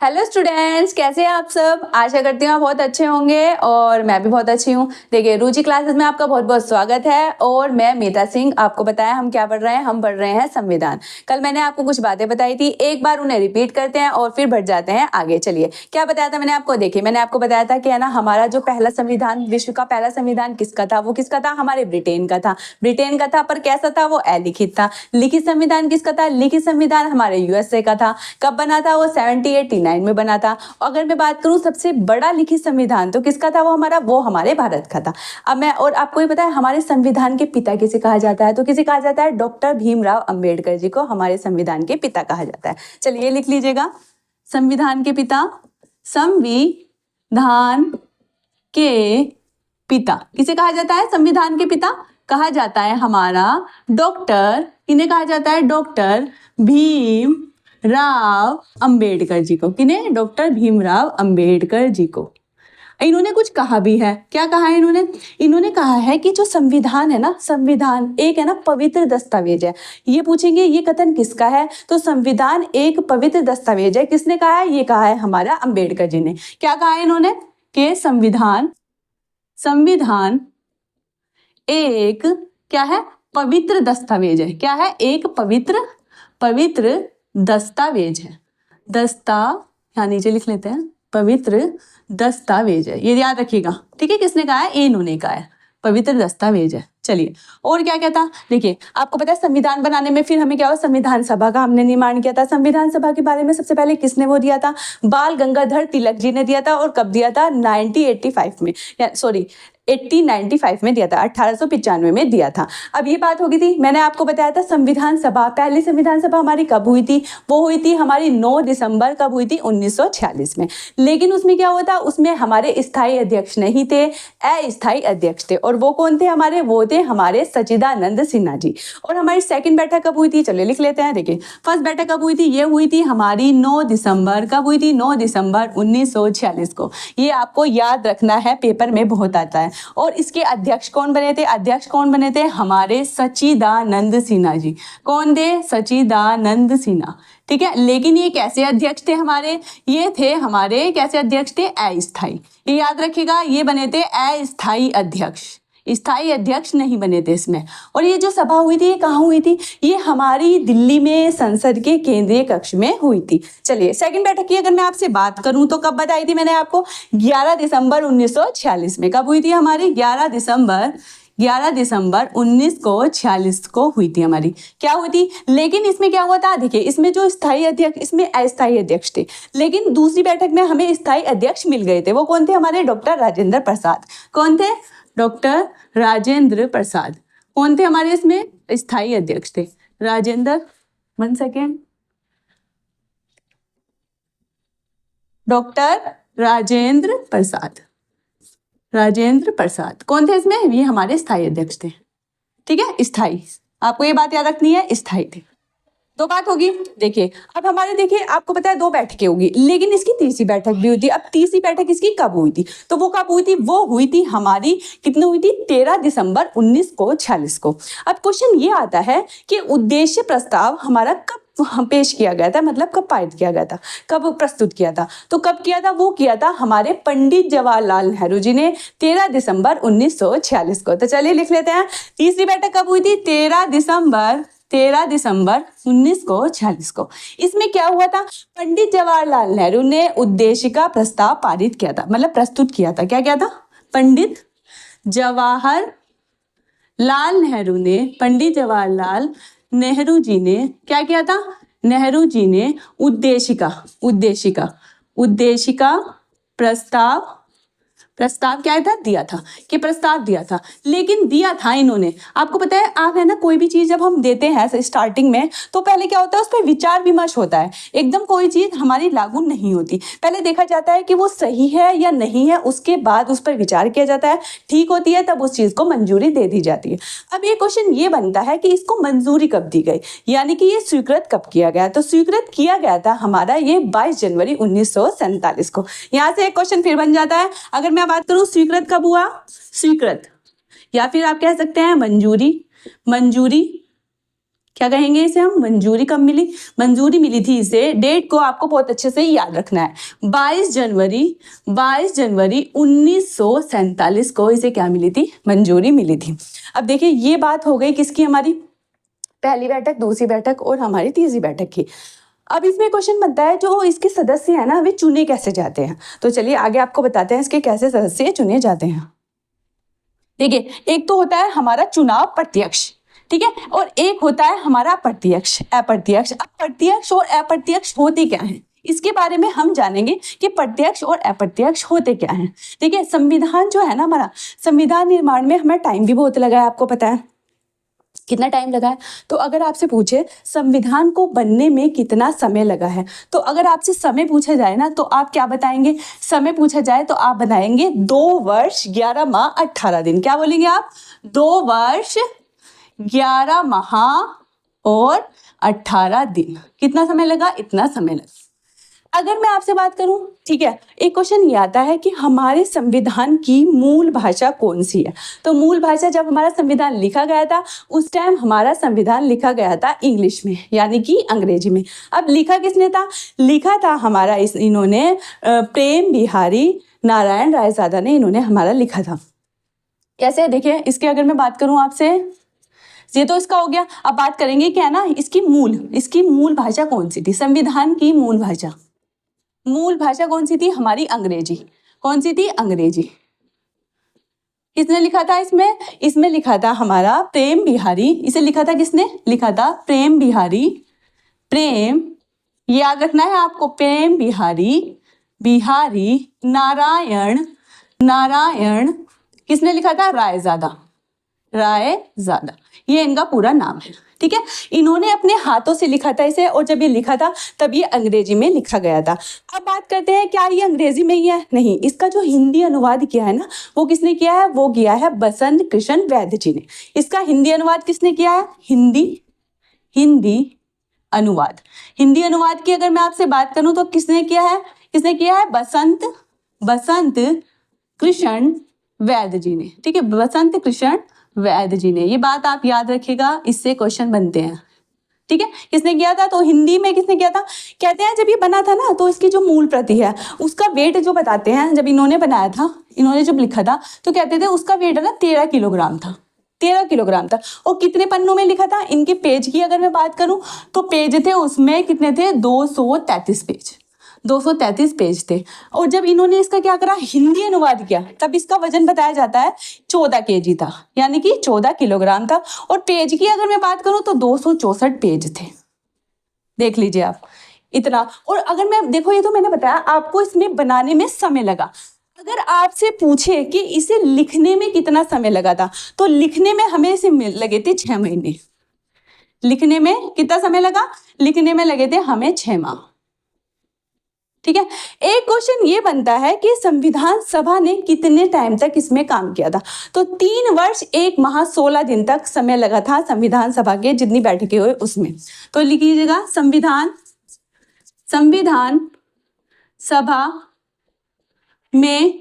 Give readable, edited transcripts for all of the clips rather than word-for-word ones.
Hello students, कैसे हैं आप सब। आशा करती हूँ आप बहुत अच्छे होंगे और मैं भी बहुत अच्छी हूँ। देखिए, रुचि क्लासेस में आपका बहुत बहुत स्वागत है और मैं मीता सिंह। आपको बताया हम क्या पढ़ रहे हैं, हम पढ़ रहे हैं संविधान। कल मैंने आपको कुछ बातें बताई थी, एक बार उन्हें रिपीट करते हैं और फिर बढ़ जाते हैं आगे। चलिए, क्या बताया था मैंने आपको। देखिए, मैंने आपको बताया था कि है ना, हमारा जो पहला संविधान, विश्व का पहला संविधान किसका था, वो किसका था, हमारे ब्रिटेन का था। ब्रिटेन का था, पर कैसा था, वो अलिखित था। लिखित संविधान किसका था, लिखित संविधान हमारे यूएसए का था। कब बना था, वो 1789 में बना था। अगर मैं बात करूं सबसे बड़ा लिखित संविधान तो किसका था, वो हमारे भारत का था। अब मैं और आपको ये पता है हमारे संविधान के पिता किसे कहा जाता है, तो किसे कहा जाता है, डॉक्टर भीमराव अंबेडकर जी को हमारे संविधान के पिता कहा जाता है। चलिए लिख लीजिएगा, संविधान के पिता, संविधान के पिता किसे कहा जाता है, संविधान के पिता कहा जाता है हमारा डॉक्टर, इन्हें कहा जाता है डॉक्टर भीम राव अंबेडकर जी को। किन्हें, डॉक्टर भीमराव अंबेडकर जी को। इन्होंने कुछ कहा भी है। क्या कहा है इन्होंने कहा है कि जो संविधान है ना, संविधान एक है ना पवित्र दस्तावेज है। ये पूछेंगे ये कथन किसका है, तो संविधान एक पवित्र दस्तावेज है। किसने कहा है, ये कहा है हमारा अंबेडकर जी ने। क्या कहा है इन्होंने कि संविधान एक क्या है, पवित्र दस्तावेज है। क्या है, एक पवित्र दस्तावेज है। यहाँ नीचे लिख लेते हैं, पवित्र दस्तावेज है, ये याद रखिएगा। ठीक है, किसने कहा है, ये इन्होंने कहा है, पवित्र दस्तावेज है। चलिए, और क्या कहता, देखिए आपको पता है संविधान बनाने में फिर हमें क्या हुआ, संविधान सभा का हमने निर्माण किया था। संविधान सभा के बारे में सबसे पहले किसने वो दिया था, बाल गंगाधर तिलक जी ने दिया था। और कब दिया था, 1895 में दिया था, 1895 में दिया था। अब ये बात होगी थी, मैंने आपको बताया था संविधान सभा, पहली संविधान सभा हमारी कब हुई थी, वो हुई थी हमारी 9 दिसंबर, कब हुई थी, 1946 में। लेकिन उसमें क्या हुआ था, उसमें हमारे स्थायी अध्यक्ष नहीं थे, अस्थायी अध्यक्ष थे। और वो कौन थे हमारे, वो थे हमारे सच्चिदानंद सिन्हा जी। और हमारी सेकंड बैठक कब हुई थी, चलिए लिख लेते हैं। देखिए, फर्स्ट बैठक कब हुई थी, ये हुई थी हमारी 9 दिसंबर, कब हुई थी, 9 दिसंबर 1946 को। ये आपको याद रखना है, पेपर में बहुत आता है। और इसके अध्यक्ष कौन बने थे, हमारे सच्चिदानंद सिन्हा जी। कौन थे, सच्चिदानंद सिन्हा। ठीक है, लेकिन ये कैसे अध्यक्ष थे हमारे, ये थे हमारे कैसे अध्यक्ष थे, अस्थायी। ये याद रखिएगा, ये बने थे अस्थायी अध्यक्ष, स्थायी अध्यक्ष नहीं बने थे इसमें। और ये जो सभा हुई थी, ये कहाँ हुई थी, ये हमारी दिल्ली में संसद के केंद्रीय कक्ष में हुई थी। चलिए, सेकंड बैठक की अगर मैं आपसे बात करूं तो कब बताई थी मैंने आपको, 11 दिसंबर 1946 में। कब हुई थी हमारी, 11 दिसंबर 1946 को हुई थी हमारी। क्या हुई थी, लेकिन इसमें क्या हुआ था, देखिए इसमें जो स्थायी अध्यक्ष, इसमें अस्थायी अध्यक्ष थे। लेकिन दूसरी बैठक में हमें स्थायी अध्यक्ष मिल गए थे। वो कौन थे, हमारे डॉक्टर राजेंद्र प्रसाद। कौन थे, डॉक्टर राजेंद्र प्रसाद। कौन थे हमारे इसमें स्थायी अध्यक्ष थे, राजेंद्र, 1 सेकेंड, डॉक्टर राजेंद्र प्रसाद। कौन थे इसमें, ये हमारे स्थायी अध्यक्ष थे। ठीक है, स्थायी, आपको ये बात याद रखनी है, स्थायी थे। दो बात होगी। देखिए, अब हमारे देखिए आपको पता है 2 बैठकें होगी, लेकिन इसकी तीसरी बैठक भी हुई थी। अब तीसरी बैठक इसकी कब हुई थी, तो वो कब हुई थी, वो हुई थी हमारी, कितनी हुई थी, 13 दिसंबर 1946 को। अब क्वेश्चन ये आता है कि उद्देश्य प्रस्ताव हमारा कब पेश किया गया था, मतलब कब पारित किया गया था, कब प्रस्तुत किया था, तो कब किया था, वो किया था हमारे पंडित जवाहरलाल नेहरू जी ने, 13 दिसंबर 1946 को। तो चलिए लिख लेते हैं, तीसरी बैठक कब हुई थी, 13 दिसंबर 1946 को। इसमें क्या हुआ था, पंडित जवाहरलाल नेहरू ने उद्देश्य का प्रस्ताव पारित किया था, मतलब प्रस्तुत किया था। क्या किया था, पंडित जवाहरलाल नेहरू जी ने क्या किया था, नेहरू जी ने उद्देश्य का प्रस्ताव क्या था, दिया था, कि प्रस्ताव दिया था। लेकिन दिया था इन्होंने, आपको पता है आप है ना, कोई भी चीज जब हम देते हैं स्टार्टिंग में, तो पहले क्या होता है, उस पर विचार विमर्श होता है। एकदम कोई चीज हमारी लागू नहीं होती, पहले देखा जाता है कि वो सही है या नहीं है, उसके बाद उस पर विचार किया जाता है। ठीक होती है, तब उस चीज को मंजूरी दे दी जाती है। अब ये क्वेश्चन ये बनता है कि इसको मंजूरी कब दी गई, यानी कि ये स्वीकृत कब किया गया, तो स्वीकृत किया गया था हमारा ये 22 जनवरी 1947 को। यहाँ से एक क्वेश्चन फिर बन जाता है, अगर मैं बात करूं स्वीकृत कब हुआ, स्वीकृत या फिर आप कह सकते हैं मंजूरी क्या कहेंगे इसे हम? मंजूरी कब मिली? मंजूरी मिली थी इसे, डेट को आपको बहुत अच्छे से याद रखना है, 22 जनवरी 1947 को इसे क्या मिली थी? मंजूरी मिली थी। अब देखिए ये बात हो गई किसकी? हमारी पहली बैठक, दूसरी बैठक और हमारी तीसरी बैठक की। अब इसमें क्वेश्चन बनता है जो इसके सदस्य हैं ना वे चुने कैसे जाते हैं? तो चलिए आगे आपको बताते हैं इसके कैसे सदस्य चुने जाते हैं। देखिए एक तो होता है हमारा चुनाव प्रत्यक्ष, ठीक है, और एक होता है हमारा अप्रत्यक्ष। अब प्रत्यक्ष और अप्रत्यक्ष होते क्या हैं इसके बारे में हम जानेंगे कि प्रत्यक्ष और अप्रत्यक्ष होते क्या हैं। देखिए संविधान जो है ना हमारा, संविधान निर्माण में हमें टाइम भी बहुत लगा है, आपको पता है कितना टाइम लगा है। तो अगर आपसे पूछे संविधान को बनने में कितना समय लगा है, तो अगर आपसे समय पूछा जाए ना तो आप क्या बताएंगे? समय पूछा जाए तो आप बताएंगे 2 वर्ष 11 माह 18 दिन। क्या बोलेंगे आप? 2 वर्ष 11 माह और 18 दिन। कितना समय लगा? इतना समय लगा। अगर मैं आपसे बात करूं, ठीक है, एक क्वेश्चन ये आता है कि हमारे संविधान की मूल भाषा कौन सी है? तो मूल भाषा जब हमारा संविधान लिखा गया था उस टाइम हमारा संविधान लिखा गया था इंग्लिश में, यानी कि अंग्रेजी में। अब लिखा किसने था? लिखा था हमारा इन्होंने प्रेम बिहारी नारायण रायजादा ने इन्होंने हमारा लिखा था। कैसे? देखिए इसके अगर मैं बात करूं आपसे, ये तो इसका हो गया। अब बात करेंगे क्या है ना इसकी मूल भाषा कौन सी थी? संविधान की मूल भाषा कौन सी थी? हमारी अंग्रेजी। कौन सी थी? अंग्रेजी। किसने लिखा था इसमें? इसमें लिखा था हमारा प्रेम बिहारी। इसे लिखा था किसने? लिखा था प्रेम बिहारी। प्रेम, ये याद रखना है आपको, प्रेम बिहारी नारायण किसने लिखा था? रायजादा। ये इनका पूरा नाम है, ठीक है। इन्होंने अपने हाथों से लिखा था इसे, और जब ये लिखा था तब ये अंग्रेजी में लिखा गया था। अब बात करते हैं क्या ये अंग्रेजी में ही है? नहीं, इसका जो हिंदी अनुवाद किया है ना वो किसने किया है? वो किया है बसंत कृष्ण वैद्य जी ने। इसका हिंदी अनुवाद किसने किया है? हिंदी अनुवाद की अगर मैं आपसे बात करूं तो किसने किया है? बसंत कृष्ण वैद्य जी ने, ठीक है, बसंत कृष्ण वैद्य जी ने। ये बात आप याद रखिएगा, इससे क्वेश्चन बनते हैं, ठीक है। किसने किया था? तो हिंदी में किसने किया था? कहते हैं जब ये बना था ना तो इसकी जो मूल प्रति है उसका वेट जो बताते हैं, जब इन्होंने बनाया था, इन्होंने जब लिखा था तो कहते थे उसका वेट है ना 13 किलोग्राम था। 13 किलोग्राम था। और कितने पन्नों में लिखा था? इनके पेज की अगर मैं बात करूं तो पेज थे उसमें कितने थे? 233 पेज थे। और जब इन्होंने इसका क्या करा? हिंदी अनुवाद किया, तब इसका वजन बताया जाता है 14 kg था, यानी कि 14 किलोग्राम था। और पेज की अगर मैं बात करूं तो 264 पेज थे। देख लीजिए आप इतना। और अगर मैं देखो, ये तो मैंने बताया आपको इसमें बनाने में समय लगा। अगर आपसे पूछे कि इसे लिखने में कितना समय लगा था, तो लिखने में हमें इसे लगे थे 6 महीने। लिखने में कितना समय लगा? लिखने में लगे थे हमें 6 माह, ठीक है। एक क्वेश्चन ये बनता है कि संविधान सभा ने कितने टाइम तक इसमें काम किया था? तो 3 वर्ष 1 माह 16 दिन तक समय लगा था संविधान सभा के जितनी बैठकें हुए उसमें। तो लिख लीजिएगा संविधान सभा में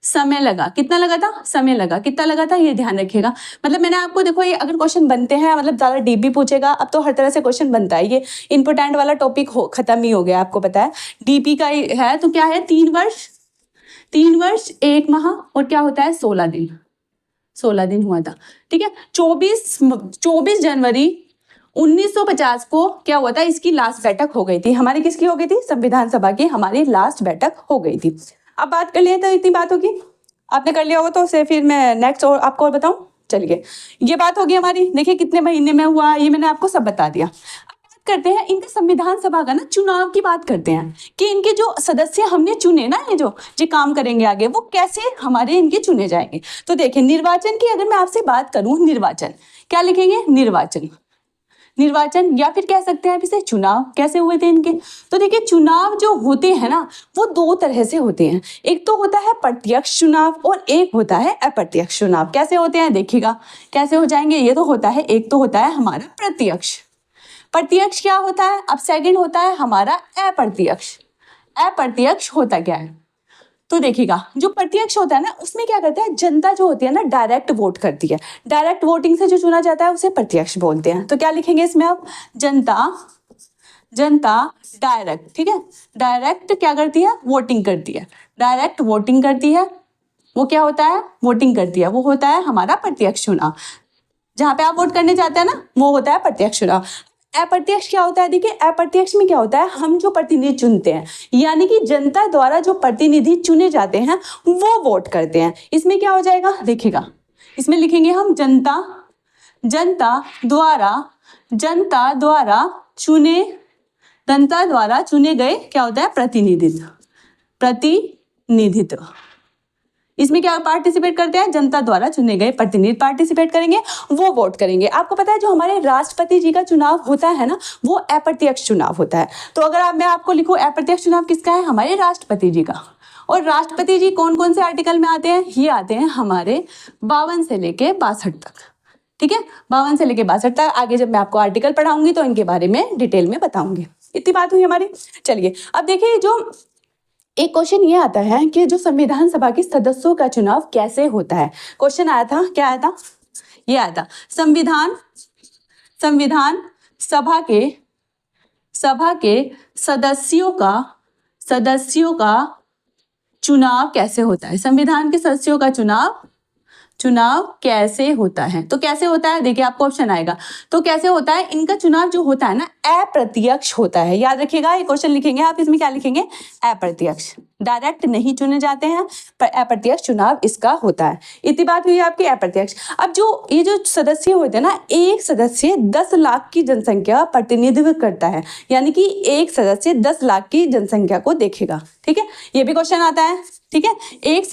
समय लगा। कितना लगा था? समय लगा। कितना लगा था ये ध्यान रखिएगा। मतलब मैंने आपको देखो, ये अगर क्वेश्चन बनते हैं, मतलब ज़्यादा डीप भी पूछेगा, अब तो हर तरह से क्वेश्चन बनता है। ये इम्पोर्टेंट वाला टॉपिक खत्म ही हो गया, आपको पता है डीपी का ही है। तो क्या है? 3 वर्ष 1 माह और क्या होता है? 16 दिन हुआ था, ठीक है। 24 जनवरी 1950 को क्या हुआ था? इसकी लास्ट बैठक हो गई थी। हमारी किसकी हो गई थी? संविधान सभा की हमारी लास्ट बैठक हो गई थी। अब बात कर लिए तो इतनी बात होगी, आपने कर लिया होगा तो उसे फिर मैं नेक्स्ट और आपको और बताऊं। चलिए ये बात होगी हमारी। देखिए कितने महीने में हुआ ये मैंने आपको सब बता दिया। अब बात करते हैं इनके संविधान सभा का ना चुनाव की बात करते हैं कि इनके जो सदस्य हमने चुने ना, ये जो काम करेंगे आगे वो कैसे हमारे इनके चुने जाएंगे। तो देखिए निर्वाचन की अगर मैं आपसे बात करूं, निर्वाचन क्या लिखेंगे? निर्वाचन या फिर कह सकते हैं आप इसे चुनाव। कैसे हुए थे इनके? तो देखिए चुनाव जो होते हैं ना वो 2 तरह से होते हैं। एक तो होता है प्रत्यक्ष चुनाव और एक होता है अप्रत्यक्ष चुनाव। कैसे होते हैं देखिएगा, कैसे हो जाएंगे। ये तो होता है, एक तो होता है हमारा प्रत्यक्ष क्या होता है। अब सेकंड होता है हमारा अप्रत्यक्ष होता क्या है? तो देखिएगा जो प्रत्यक्ष होता है ना उसमें क्या करता है, जनता जो होती है ना डायरेक्ट वोट करती है, डायरेक्ट वोटिंग से जो चुना जाता है उसे प्रत्यक्ष बोलते हैं। तो क्या लिखेंगे इसमें आप, जनता डायरेक्ट, ठीक है, डायरेक्ट क्या करती है, वोटिंग करती है, डायरेक्ट वोटिंग करती है, वो क्या होता है, वोटिंग करती है, वो होता है हमारा प्रत्यक्ष चुनाव। जहाँ पे आप वोट करने जाते हैं ना वो होता है प्रत्यक्ष चुनाव। अप्रत्यक्ष क्या होता है, देखिए अप्रत्यक्ष में क्या होता है, हम जो प्रतिनिधि चुनते हैं, यानी कि जनता द्वारा जो प्रतिनिधि चुने जाते हैं वो वोट करते हैं। इसमें क्या हो जाएगा, देखिएगा इसमें लिखेंगे हम जनता द्वारा चुने गए क्या होता है, प्रतिनिधित्व। इसमें क्या पार्टिसिपेट करते हैं, जनता द्वारा चुने गए प्रतिनिधि पार्टिसिपेट करेंगे, वो वोट करेंगे। आपको पता है जो हमारे राष्ट्रपति जी का चुनाव होता है ना वो अप्रत्यक्ष चुनाव होता है। तो अगर मैं आपको लिखूं अप्रत्यक्ष चुनाव किसका है, हमारे राष्ट्रपति जी का। और राष्ट्रपति जी कौन कौन से आर्टिकल में आते हैं, ये आते हैं हमारे 52 से लेके 62 तक, ठीक है, 52 से लेके 62 तक। आगे जब मैं आपको आर्टिकल पढ़ाऊंगी तो इनके बारे में डिटेल में बताऊंगी। इतनी बात हुई हमारी। चलिए अब देखिए जो एक क्वेश्चन ये आता है कि जो संविधान सभा के सदस्यों का चुनाव कैसे होता है। क्वेश्चन आया था, क्या आया था, ये आया था संविधान सभा के सदस्यों का चुनाव कैसे होता है। संविधान के सदस्यों का चुनाव कैसे होता है। तो कैसे होता है, देखिए आपको ऑप्शन आएगा। तो कैसे होता है, इनका चुनाव जो होता है ना अप्रत्यक्ष होता है। याद रखिएगा ये क्वेश्चन लिखेंगे आप, इसमें क्या लिखेंगे, अप्रत्यक्ष, डायरेक्ट नहीं चुने जाते हैं, पर अप्रत्यक्ष चुनाव इसका होता है। इतनी बात हुई आपकी अप्रत्यक्ष। अब जो ये जो सदस्य होते हैं ना, एक सदस्य 10 लाख की जनसंख्या प्रतिनिधित्व करता है, यानी कि एक सदस्य 10 लाख की जनसंख्या को देखेगा, ठीक है, ये भी क्वेश्चन आता है, ठीक है। एक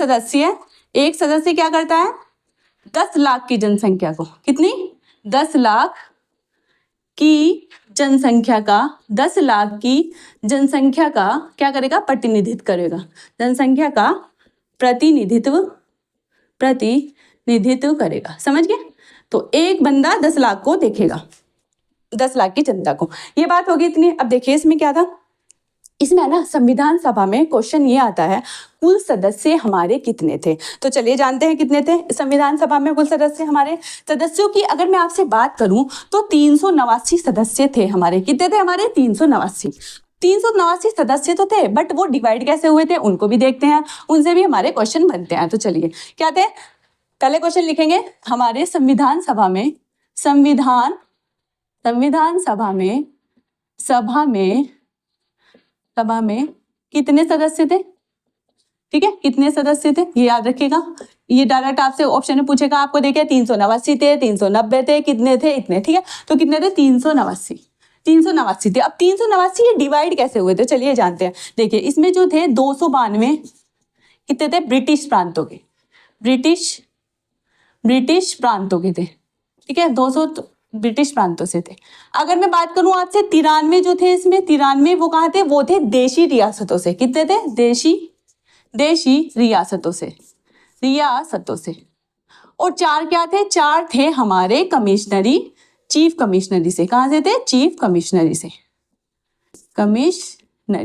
सदस्य क्या करता है, 10 लाख की जनसंख्या को, कितनी, 10 लाख की जनसंख्या का, 10 लाख की जनसंख्या का क्या करेगा, प्रतिनिधित्व करेगा, जनसंख्या का प्रतिनिधित्व करेगा, समझ गए। तो एक बंदा 10 लाख को देखेगा, 10 लाख की जनता को। ये बात होगी इतनी। अब देखिए इसमें क्या था, इसमें ना संविधान सभा में क्वेश्चन ये आता है कुल सदस्य हमारे कितने थे। तो चलिए जानते हैं कितने थे संविधान सभा में कुल सदस्य हमारे। सदस्यों की अगर मैं आपसे बात करूं तो 389 सदस्य थे हमारे। कितने थे हमारे, 389 सदस्य तो थे, बट वो डिवाइड कैसे हुए थे उनको भी देखते हैं, उनसे भी हमारे क्वेश्चन बनते हैं। तो चलिए क्या थे, पहले क्वेश्चन लिखेंगे हमारे संविधान सभा में कितने सदस्य थे, ठीक है, कितने सदस्य थे ये याद रखिएगा। ये डायरेक्ट आपसे ऑप्शन में पूछेगा, आपको देखिए 389 थे, 390 थे, कितने थे, इतने, ठीक है। तो कितने थे, 389 थे। अब 389 ये डिवाइड कैसे हुए थे, चलिए जानते हैं। देखिए इसमें जो थे 292 कितने थे, ब्रिटिश प्रांतों के थे, ठीक है, 200 ब्रिटिश प्रांतों से थे। अगर मैं बात करूं आपसे 93 जो थे, इसमें 93 वो कहाँ थे, वो थे देशी रियासतों से। कितने थे, देशी रियासतों से। और 4 क्या थे, 4 थे हमारे चीफ कमिश्नरी से। कहाँ से थे, चीफ कमिश्नरी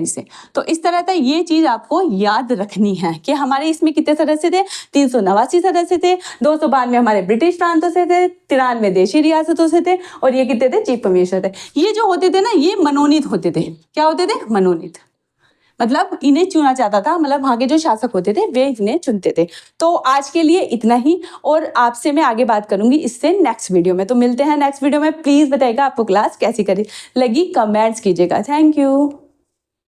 से। तो इस तरह से ये चीज आपको याद रखनी है कि हमारे इसमें कितने सदस्य थे, 389 सदस्य थे, 292 हमारे ब्रिटिश प्रांतों से थे, 93 देशी रियासतों से थे, और ये कितने थे, चीफ कमिश्नर थे। ये जो होते थे ना ये मनोनीत होते थे। क्या होते थे, मनोनीत, मतलब इन्हें चुना जाता था, मतलब वहां के जो शासक होते थे वे इन्हें चुनते थे। तो आज के लिए इतना ही, और आपसे मैं आगे बात करूंगी इससे नेक्स्ट वीडियो में। तो मिलते हैं नेक्स्ट वीडियो में। प्लीज बताइएगा आपको क्लास कैसी लगी, कमेंट्स कीजिएगा। Thank you.